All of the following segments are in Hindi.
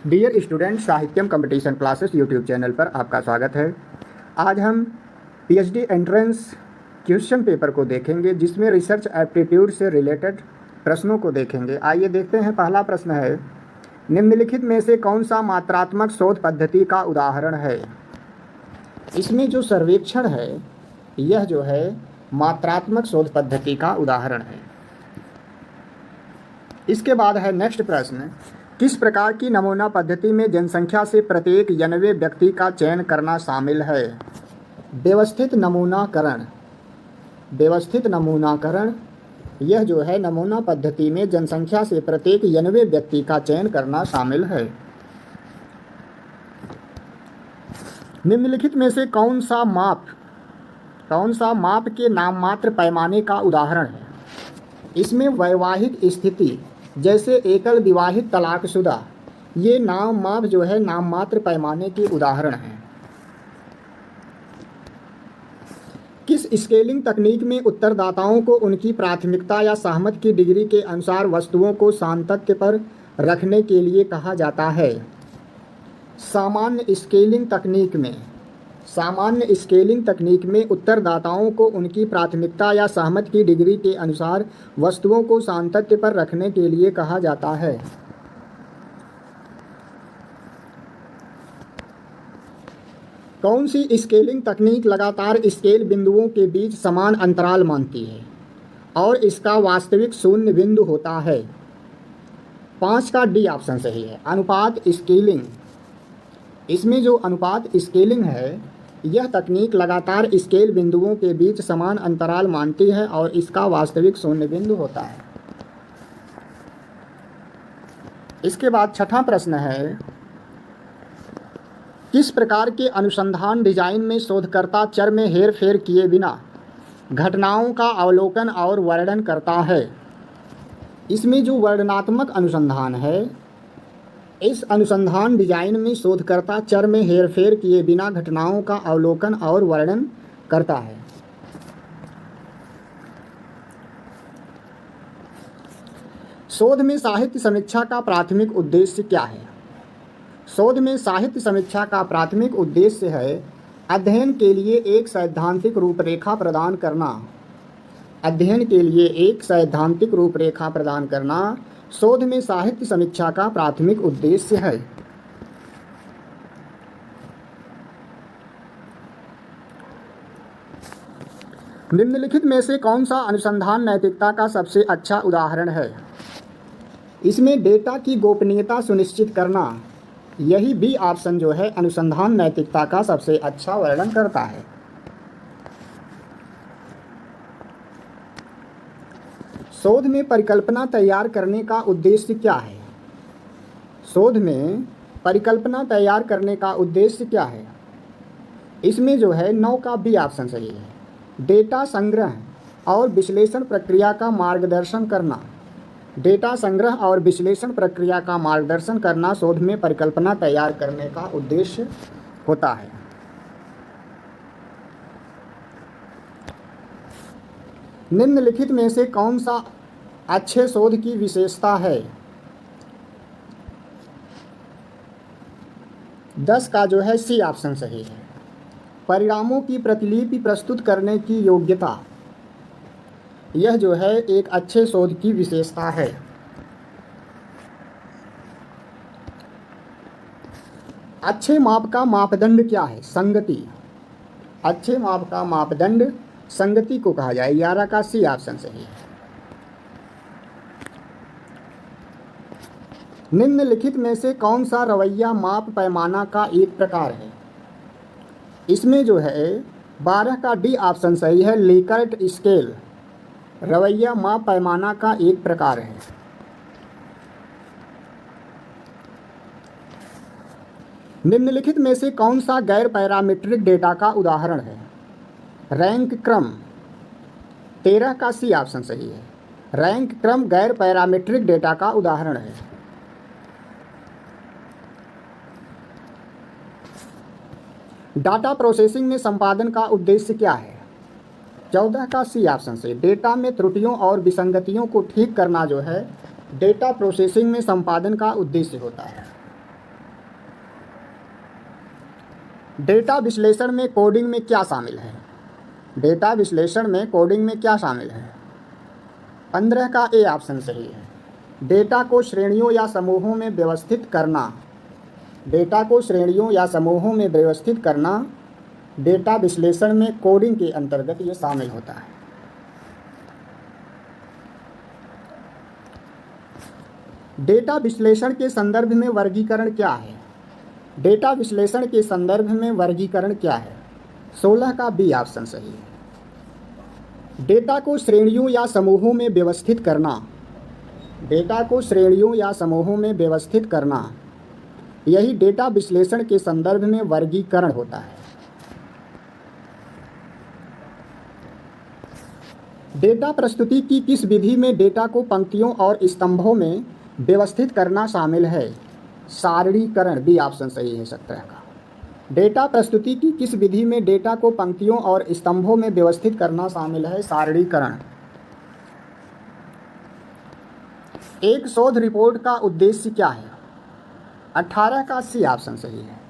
Dear student, Sahityam competition classes YouTube channel पर आपका स्वागत है। आज हम पीएचडी एंट्रेंस क्वेश्चन पेपर को देखेंगे, जिसमें रिसर्च एप्टीट्यूड से रिलेटेड प्रश्नों को देखेंगे। आइए देखते हैं। पहला प्रश्न है, निम्नलिखित में से कौन सा मात्रात्मक शोध पद्धति का उदाहरण है। इसमें जो सर्वेक्षण है यह जो है मात्रात्मक शोध पद्धति का उदाहरण है। इसके बाद है नेक्स्ट प्रश्न, किस प्रकार की नमूना पद्धति में जनसंख्या से प्रत्येक 90 व्यक्ति का चयन करना शामिल है। व्यवस्थित नमूनाकरण। व्यवस्थित नमूनाकरण यह जो है नमूना पद्धति में जनसंख्या से प्रत्येक 90 व्यक्ति का चयन करना शामिल है। निम्नलिखित में से कौन सा माप के नाममात्र पैमाने का उदाहरण है। इसमें वैवाहिक स्थिति जैसे एकल विवाहित तलाकशुदा ये माप जो है नाममात्र पैमाने के उदाहरण हैं। किस स्केलिंग तकनीक में उत्तरदाताओं को उनकी प्राथमिकता या सहमति की डिग्री के अनुसार वस्तुओं को सातत्य पर रखने के लिए कहा जाता है। सामान्य स्केलिंग तकनीक में उत्तरदाताओं को उनकी प्राथमिकता या सहमति की डिग्री के अनुसार वस्तुओं को सातत्य पर रखने के लिए कहा जाता है। कौन सी स्केलिंग तकनीक लगातार स्केल बिंदुओं के बीच समान अंतराल मानती है और इसका वास्तविक शून्य बिंदु होता है। 5 का डी ऑप्शन सही है। अनुपात स्केलिंग। इसमें जो अनुपात स्केलिंग है यह तकनीक लगातार स्केल बिंदुओं के बीच समान अंतराल मानती है और इसका वास्तविक शून्य बिंदु होता है। इसके बाद छठा प्रश्न है, किस प्रकार के अनुसंधान डिजाइन में शोधकर्ता चर में हेर फेर किए बिना घटनाओं का अवलोकन और वर्णन करता है। इसमें जो वर्णनात्मक अनुसंधान है, इस अनुसंधान डिजाइन में शोधकर्ता चर में हेरफेर किए बिना घटनाओं का अवलोकन और वर्णन करता है। शोध में साहित्य समीक्षा का प्राथमिक उद्देश्य क्या है। शोध में साहित्य समीक्षा का प्राथमिक उद्देश्य है अध्ययन के लिए एक सैद्धांतिक रूपरेखा प्रदान करना। अध्ययन के लिए एक सैद्धांतिक रूपरेखा प्रदान करना शोध में साहित्य समीक्षा का प्राथमिक उद्देश्य है। निम्नलिखित में से कौन सा अनुसंधान नैतिकता का सबसे अच्छा उदाहरण है। इसमें डेटा की गोपनीयता सुनिश्चित करना, यही बी ऑप्शन जो है अनुसंधान नैतिकता का सबसे अच्छा वर्णन करता है। शोध में परिकल्पना तैयार करने का उद्देश्य क्या है। शोध में परिकल्पना तैयार करने का उद्देश्य क्या है। इसमें जो है 9 का बी ऑप्शन सही है। डेटा संग्रह और विश्लेषण प्रक्रिया का मार्गदर्शन करना। डेटा संग्रह और विश्लेषण प्रक्रिया का मार्गदर्शन करना शोध में परिकल्पना तैयार करने का उद्देश्य होता है। निम्नलिखित में से कौन सा अच्छे शोध की विशेषता है। 10 का जो है सी ऑप्शन सही है। परिणामों की प्रतिलिपि प्रस्तुत करने की योग्यता, यह जो है एक अच्छे शोध की विशेषता है। अच्छे माप का मापदंड क्या है। संगति। अच्छे माप का मापदंड संगति को कहा जाए। 11 का सी ऑप्शन सही है। निम्नलिखित में से कौन सा रवैया माप पैमाना का एक प्रकार है। इसमें जो है 12 का डी ऑप्शन सही है। लिकर्ट स्केल रवैया माप पैमाना का एक प्रकार है। निम्नलिखित में से कौन सा गैर पैरामीट्रिक डेटा का उदाहरण है। रैंक क्रम। 13 का सी ऑप्शन सही है। रैंक क्रम गैर पैरामीट्रिक डेटा का उदाहरण है। डाटा प्रोसेसिंग में संपादन का उद्देश्य क्या है। 14 का सी ऑप्शन से डेटा में त्रुटियों और विसंगतियों को ठीक करना जो है डेटा प्रोसेसिंग में संपादन का उद्देश्य होता है। डेटा विश्लेषण में कोडिंग में क्या शामिल है? डेटा विश्लेषण में कोडिंग में क्या शामिल है? 15 का ए ऑप्शन सही है। डेटा को श्रेणियों या समूहों में व्यवस्थित करना, डेटा को श्रेणियों या समूहों में व्यवस्थित करना डेटा विश्लेषण में कोडिंग के अंतर्गत ये शामिल होता है। डेटा विश्लेषण के संदर्भ में वर्गीकरण क्या है? डेटा विश्लेषण के संदर्भ में वर्गीकरण क्या है? 16 का बी ऑप्शन सही है। डेटा को श्रेणियों या समूहों में व्यवस्थित करना, डेटा को श्रेणियों या समूहों में व्यवस्थित करना, यही डेटा विश्लेषण के संदर्भ में वर्गीकरण होता है। डेटा प्रस्तुति की किस विधि में डेटा को पंक्तियों और स्तंभों में व्यवस्थित करना शामिल है? सारणीकरण, बी ऑप्शन सही है 17 का। डेटा प्रस्तुति की किस विधि में डेटा को पंक्तियों और स्तंभों में व्यवस्थित करना शामिल है? सारणीकरण। एक शोध रिपोर्ट का उद्देश्य क्या है? 18 का सी ऑप्शन सही है।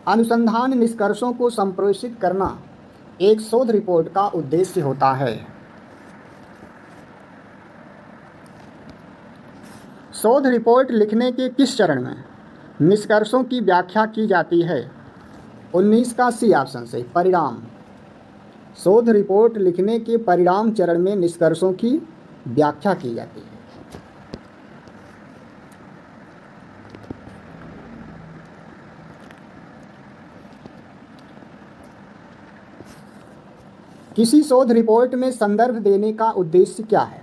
अनुसंधान निष्कर्षों को संप्रेषित करना एक शोध रिपोर्ट का उद्देश्य होता है। शोध रिपोर्ट लिखने के किस चरण में निष्कर्षों की व्याख्या की जाती है? 19 का सी ऑप्शन सही, परिणाम। शोध रिपोर्ट लिखने के परिणाम चरण में निष्कर्षों की व्याख्या की जाती है। किसी शोध रिपोर्ट में संदर्भ देने का उद्देश्य क्या है?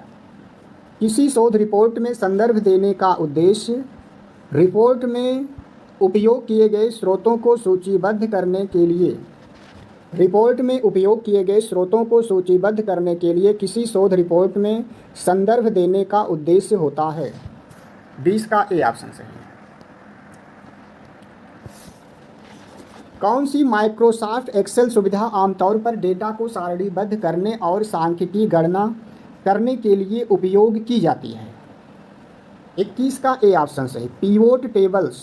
किसी शोध रिपोर्ट में संदर्भ देने का उद्देश्य रिपोर्ट में उपयोग किए गए स्रोतों को सूचीबद्ध करने के लिए, रिपोर्ट में उपयोग किए गए स्रोतों को सूचीबद्ध करने के लिए किसी शोध रिपोर्ट में संदर्भ देने का उद्देश्य होता है। 20 का ए ऑप्शन सही है। कौन सी माइक्रोसॉफ्ट एक्सेल सुविधा आमतौर पर डेटा को सारणीबद्ध करने और सांख्यिकीय गणना करने के लिए उपयोग की जाती है? 21 का ए ऑप्शन सही, pivot tables.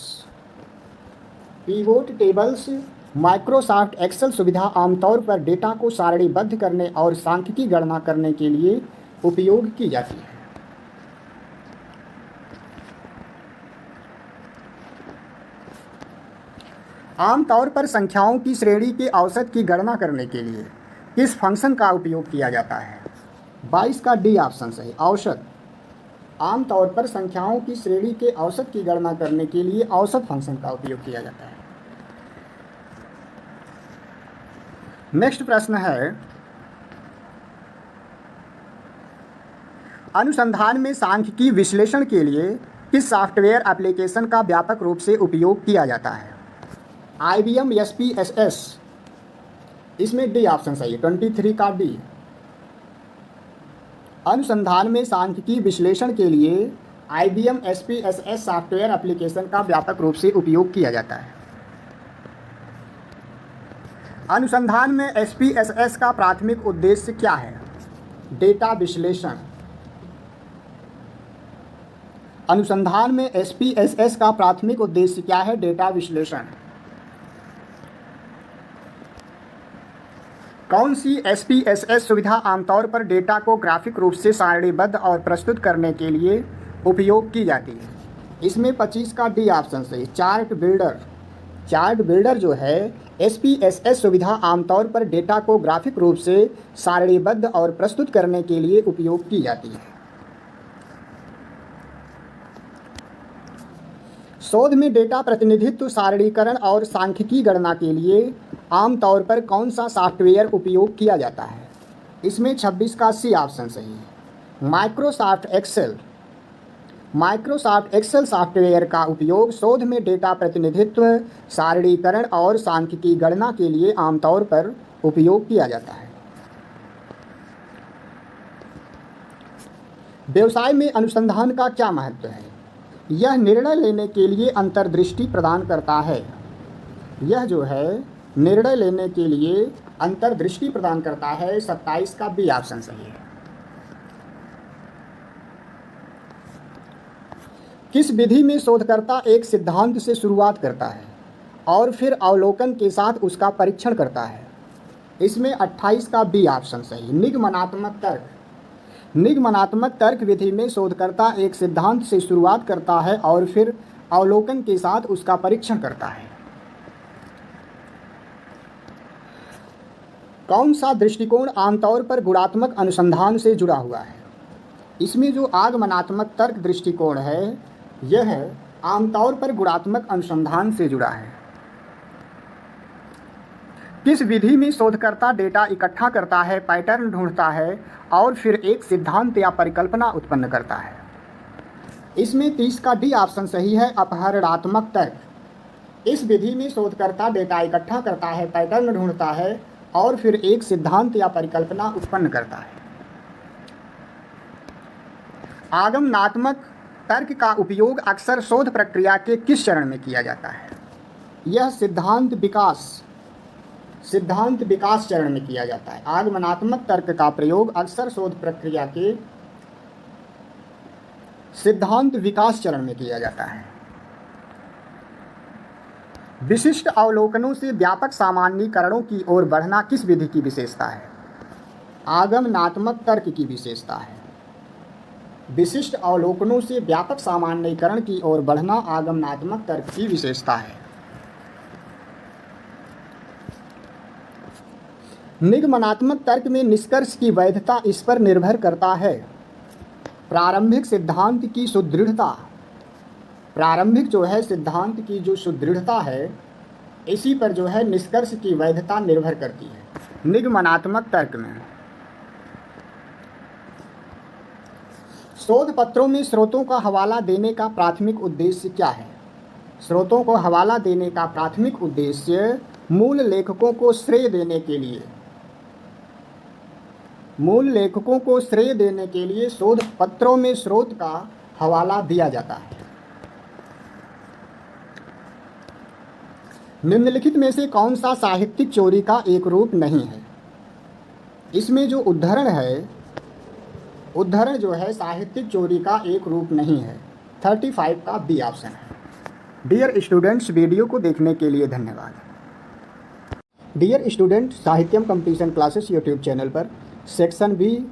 Pivot tables Microsoft Excel सुविधा आमतौर पर डेटा को सारणीबद्ध करने और सांख्यिकीय गणना करने के लिए उपयोग की जाती है। आमतौर पर संख्याओं की श्रेणी के औसत की गणना करने के लिए किस फंक्शन का उपयोग किया जाता है? 22 का डी ऑप्शन सही, औसत। आमतौर पर संख्याओं की श्रेणी के औसत की गणना करने के लिए औसत फंक्शन का उपयोग किया जाता है। नेक्स्ट प्रश्न है, अनुसंधान में सांख्यिकीय विश्लेषण के लिए किस सॉफ्टवेयर एप्लीकेशन का व्यापक रूप से उपयोग किया जाता है? IBM SPSS, इसमें डी ऑप्शन सही है, 23 का डी। अनुसंधान में सांख्यिकीय विश्लेषण के लिए IBM SPSS सॉफ्टवेयर एप्लीकेशन का व्यापक रूप से उपयोग किया जाता है। अनुसंधान में SPSS का प्राथमिक उद्देश्य क्या है? डेटा विश्लेषण। अनुसंधान में SPSS का प्राथमिक उद्देश्य क्या है? डेटा विश्लेषण। कौन सी SPSS सुविधा आमतौर पर डेटा को ग्राफिक रूप से सारणीबद्ध और प्रस्तुत करने के लिए उपयोग की जाती है? इसमें 25 का डी ऑप्शन सही, चार्ट बिल्डर। चार्ट बिल्डर जो है SPSS सुविधा आमतौर पर डेटा को ग्राफिक रूप से सारणीबद्ध और प्रस्तुत करने के लिए उपयोग की जाती है। शोध में डेटा प्रतिनिधित्व, सारणीकरण और सांख्यिकीय गणना के लिए आमतौर पर कौन सा सॉफ्टवेयर उपयोग किया जाता है? इसमें 26 का सी ऑप्शन सही है, Microsoft Excel. Microsoft Excel software का उपयोग शोध में डेटा प्रतिनिधित्व, सारणीकरण और सांख्यिकीय गणना के लिए आमतौर पर उपयोग किया जाता है। व्यवसाय में अनुसंधान का क्या महत्व है? यह निर्णय लेने के लिए अंतर्दृष्टि प्रदान करता है। यह जो है निर्णय लेने के लिए अंतर्दृष्टि प्रदान करता है। 27 का बी ऑप्शन सही है। किस विधि में शोधकर्ता एक सिद्धांत से शुरुआत करता है और फिर अवलोकन के साथ उसका परीक्षण करता है। इसमें 28 का बी ऑप्शन सही। निगमनात्मक तर्क। निगमनात्मक तर्क विधि में शोधकर्ता एक सिद्धांत से शुरुआत करता है और फिर अवलोकन के साथ उसका परीक्षण करता है। कौन सा दृष्टिकोण आमतौर पर गुणात्मक अनुसंधान से जुड़ा हुआ है? इसमें जो आगमनात्मक तर्क दृष्टिकोण है यह आमतौर पर गुणात्मक अनुसंधान से जुड़ा है। किस विधि में शोधकर्ता डेटा इकट्ठा करता है, पैटर्न ढूंढता है और फिर एक सिद्धांत या परिकल्पना उत्पन्न करता है? इसमें 30 का डी ऑप्शन सही है। अपहरणात्मक तर्क। इस विधि में शोधकर्ता डेटा इकट्ठा करता है, पैटर्न ढूंढता है और फिर एक सिद्धांत या परिकल्पना उत्पन्न करता है। आगमनात्मक तर्क का उपयोग अक्सर शोध प्रक्रिया के किस चरण में किया जाता है? यह सिद्धांत विकास चरण में किया जाता है। आगमनात्मक तर्क का प्रयोग अक्सर शोध प्रक्रिया के सिद्धांत विकास चरण में किया जाता है। विशिष्ट अवलोकनों से व्यापक सामान्यीकरणों की ओर बढ़ना किस विधि की विशेषता है? आगमनात्मक तर्क की विशेषता है। विशिष्ट अवलोकनों से व्यापक सामान्यीकरण की ओर बढ़ना आगमनात्मक तर्क की विशेषता है। निगमनात्मक तर्क में निष्कर्ष की वैधता इस पर निर्भर करता है। प्रारंभिक सिद्धांत की सुदृढ़ता। प्रारंभिक जो है सिद्धांत की जो सुदृढ़ता है इसी पर जो है निष्कर्ष की वैधता निर्भर करती है। निगमनात्मक तर्क में शोध पत्रों में स्रोतों का हवाला देने का प्राथमिक उद्देश्य क्या है? स्रोतों को हवाला देने का प्राथमिक उद्देश्य मूल लेखकों को श्रेय देने के लिए शोध पत्रों में स्रोत का हवाला दिया जाता है। निम्नलिखित में से कौन सा साहित्यिक चोरी का एक रूप नहीं है? इसमें जो उद्धरण जो है साहित्यिक चोरी का एक रूप नहीं है। 35 का बी ऑप्शन है। डियर स्टूडेंट्स, वीडियो को देखने के लिए धन्यवाद। Dear student, Sahityam competition classes YouTube channel पर सेक्शन बी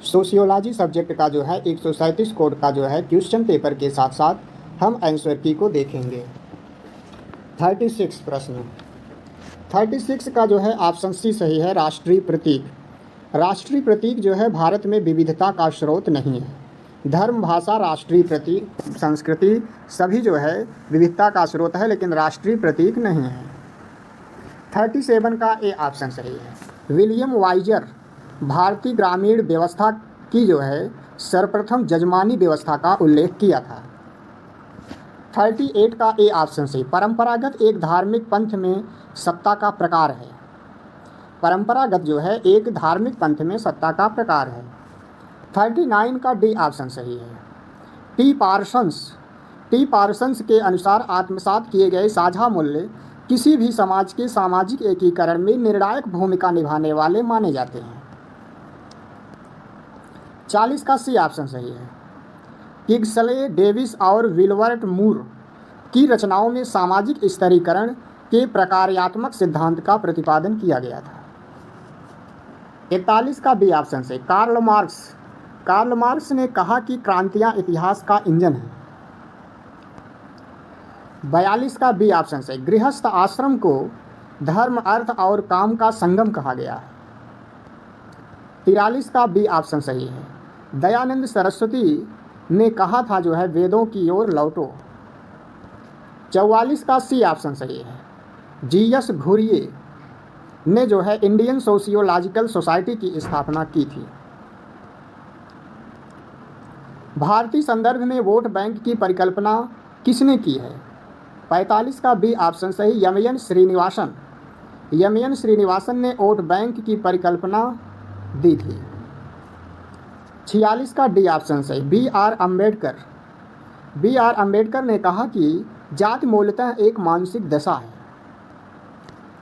सोशियोलॉजी सब्जेक्ट का जो है 137 कोड का जो है क्वेश्चन पेपर के साथ साथ हम आंसर की को देखेंगे। 36 प्रश्न। 36 का जो है ऑप्शन सी सही है। राष्ट्रीय प्रतीक। राष्ट्रीय प्रतीक जो है भारत में विविधता का स्रोत नहीं है। धर्म, भाषा, राष्ट्रीय प्रतीक, संस्कृति सभी जो है विविधता का स्रोत है लेकिन राष्ट्रीय प्रतीक नहीं है। 37 का ए ऑप्शन सही है। विलियम वाइजर भारतीय ग्रामीण व्यवस्था की जो है सर्वप्रथम जजमानी व्यवस्था का उल्लेख किया था। 38 का ए ऑप्शन सही। परंपरागत एक धार्मिक पंथ में सत्ता का प्रकार है। परंपरागत जो है एक धार्मिक पंथ में सत्ता का प्रकार है। 39 का डी ऑप्शन सही है। टी पार्सन्स के अनुसार आत्मसात किए गए साझा मूल्य किसी भी समाज के सामाजिक एकीकरण में निर्णायक भूमिका निभाने वाले माने जाते हैं। 40 का सी ऑप्शन सही है। किग्सले, डेविस और विल्बर्ट मूर की रचनाओं में सामाजिक स्तरीकरण के प्रकार्यात्मक सिद्धांत का प्रतिपादन किया गया था। 41 का बी ऑप्शन से। कार्ल मार्क्स ने कहा कि क्रांतियां इतिहास का इंजन है। 42 का बी ऑप्शन से। गृहस्थ आश्रम को धर्म, अर्थ और काम का संगम कहा गया है। 43 का बी ऑप्शन सही है। दयानंद सरस्वती ने कहा था जो है वेदों की ओर लौटो। 44 का सी ऑप्शन सही है। जीएस घुरिये ने जो है इंडियन सोशियोलॉजिकल सोसाइटी की स्थापना की थी। भारतीय संदर्भ में वोट बैंक की परिकल्पना किसने की है? 45 का बी ऑप्शन सही। यमयन श्रीनिवासन ने वोट बैंक की परिकल्पना दी थी। 46 का डी ऑप्शन सही। बी आर अम्बेडकर ने कहा कि जाति मूलतः एक मानसिक दशा है।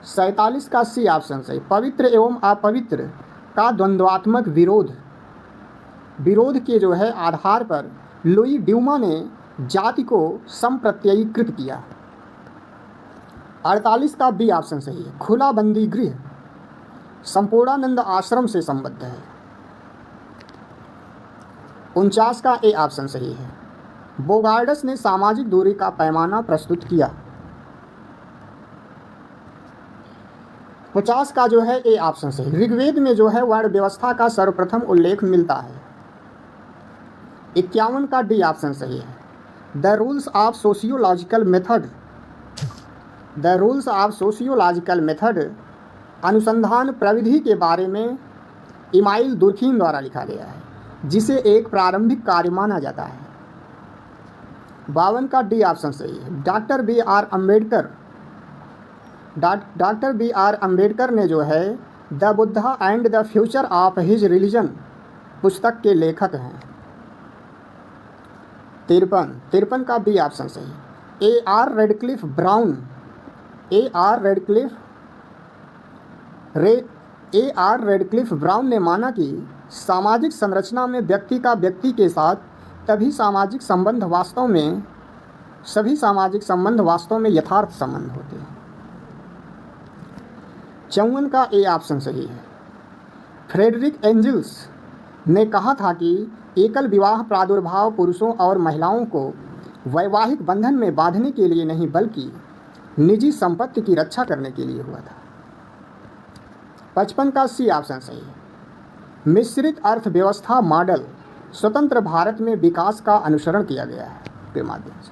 47 का सी ऑप्शन सही। पवित्र एवं अपवित्र का द्वंद्वात्मक विरोध के जो है आधार पर लुई ड्यूमा ने जाति को संप्रत्ययीकृत किया। 48 का बी ऑप्शन सही है। खुला बंदी गृह संपूर्णानंद आश्रम से संबद्ध है। 49 का ए ऑप्शन सही है। बोगार्डस ने सामाजिक दूरी का पैमाना प्रस्तुत किया। 50 का जो है ए ऑप्शन सही। ऋग्वेद में जो है वर्ण व्यवस्था का सर्वप्रथम उल्लेख मिलता है। 51 का डी ऑप्शन सही है। The rules of sociological method अनुसंधान प्रविधि के बारे में इमाइल दुर्खीम द्वारा लिखा गया है, जिसे एक प्रारंभिक कार्य माना जाता है। 52 का डी ऑप्शन सही है। डॉक्टर बी आर अम्बेडकर ने जो है the Buddha and the future of his religion पुस्तक के लेखक हैं। 53 का बी ऑप्शन सही। ए आर रेडक्लिफ ब्राउन ने माना कि सामाजिक संरचना में व्यक्ति का व्यक्ति के साथ सभी सामाजिक संबंध वास्तव में यथार्थ संबंध होते हैं। 54 का ए ऑप्शन सही है। फ्रेडरिक एंजल्स ने कहा था कि एकल विवाह प्रादुर्भाव पुरुषों और महिलाओं को वैवाहिक बंधन में बांधने के लिए नहीं, बल्कि निजी संपत्ति की रक्षा करने के लिए हुआ था। 55 का सी ऑप्शन सही है। मिश्रित अर्थव्यवस्था मॉडल स्वतंत्र भारत में विकास का अनुसरण किया गया है के माध्यम से।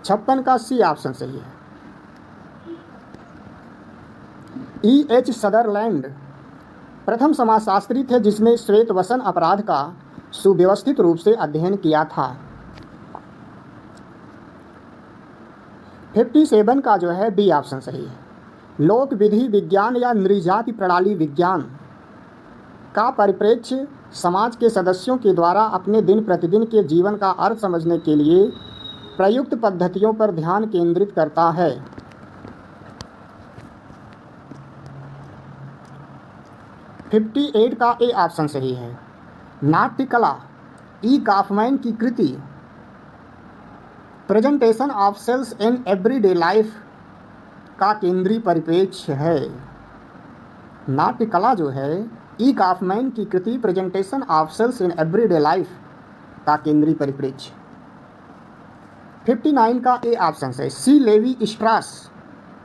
56 का सी ऑप्शन सही है। E.H. सदरलैंड प्रथम समाजशास्त्री थे जिसने श्वेतवसन अपराध का सुव्यवस्थित रूप से अध्ययन किया था। 57 का जो है बी ऑप्शन सही है। लोक विधि विज्ञान या नृजाति प्रणाली विज्ञान का परिप्रेक्ष्य समाज के सदस्यों के द्वारा अपने दिन प्रतिदिन के जीवन का अर्थ समझने के लिए प्रयुक्त पद्धतियों पर ध्यान केंद्रित करता है। 58 का ए ऑप्शन सही है। नाट्यकला ई काफमैन की कृति presentation of self in everyday life का केंद्रीय परिप्रेक्ष्य है। नाट्यकला जो है ई काफमैन की कृति presentation of self in everyday life का केंद्रीय परिप्रेक्ष्य। 59 का ए ऑप्शन है। सी लेवी स्ट्रास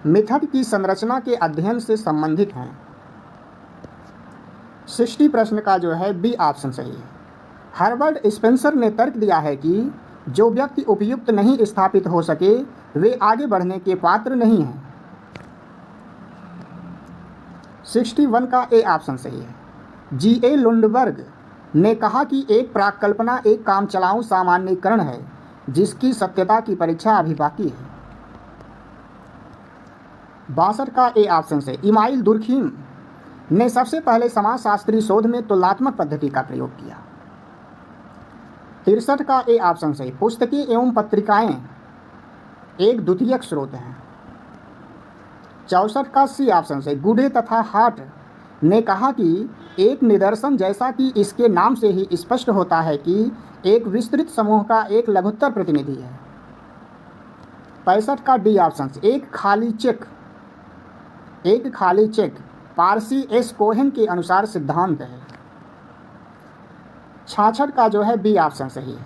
मेथड की संरचना के अध्ययन से संबंधित हैं। 60 प्रश्न का जो है बी ऑप्शन सही है। हर्बर्ट स्पेंसर ने तर्क दिया है कि जो व्यक्ति उपयुक्त नहीं स्थापित हो सके वे आगे बढ़ने के पात्र नहीं हैं। 61 का ए ऑप्शन सही है। G.A. लुंडबर्ग ने कहा कि एक प्राक्कल्पना एक कामचलाऊ सामान्यीकरण है जिसकी सत्यता की परीक्षा अभी बाकी है। 62 का ए ऑप्शन से इमाइल दुर्खीम ने सबसे पहले समाजशास्त्री शोध में तुलनात्मक पद्धति का प्रयोग किया। 63 का ए ऑप्शन से पुस्तकें एवं पत्रिकाएं एक द्वितीयक स्रोत हैं। 64 का सी ऑप्शन से गुडे तथा हार्ट ने कहा कि एक निदर्शन जैसा कि इसके नाम से ही स्पष्ट होता है कि एक विस्तृत समूह का एक लघुत्तर प्रतिनिधि है। 65 का डी ऑप्शन से एक खाली चेक पारसी एस कोहेन के अनुसार सिद्धांत है। 66 का जो है बी ऑप्शन सही है।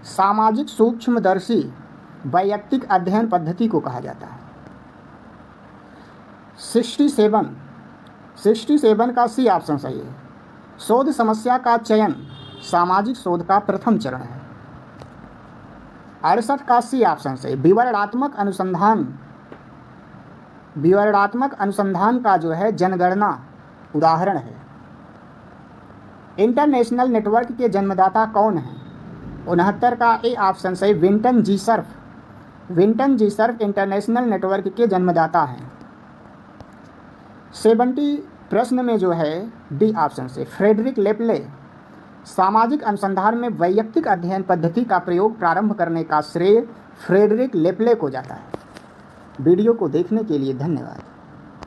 सामाजिक सूक्ष्मदर्शी वैयक्तिक अध्ययन पद्धति को कहा जाता है। 67 का सी ऑप्शन सही है। शोध समस्या का चयन सामाजिक शोध का प्रथम चरण है। 68 का सी ऑप्शन सही। विवरणात्मक अनुसंधान का जो है जनगणना उदाहरण है। इंटरनेशनल नेटवर्क के जन्मदाता कौन है? 69 का ए ऑप्शन सही। विंटन जी सर्फ इंटरनेशनल नेटवर्क के जन्मदाता हैं। 70 प्रश्न में जो है डी ऑप्शन से फ्रेडरिक लेपले सामाजिक अनुसंधान में वैयक्तिक अध्ययन पद्धति का प्रयोग प्रारंभ करने का श्रेय फ्रेडरिक लेपले को जाता है। वीडियो को देखने के लिए धन्यवाद।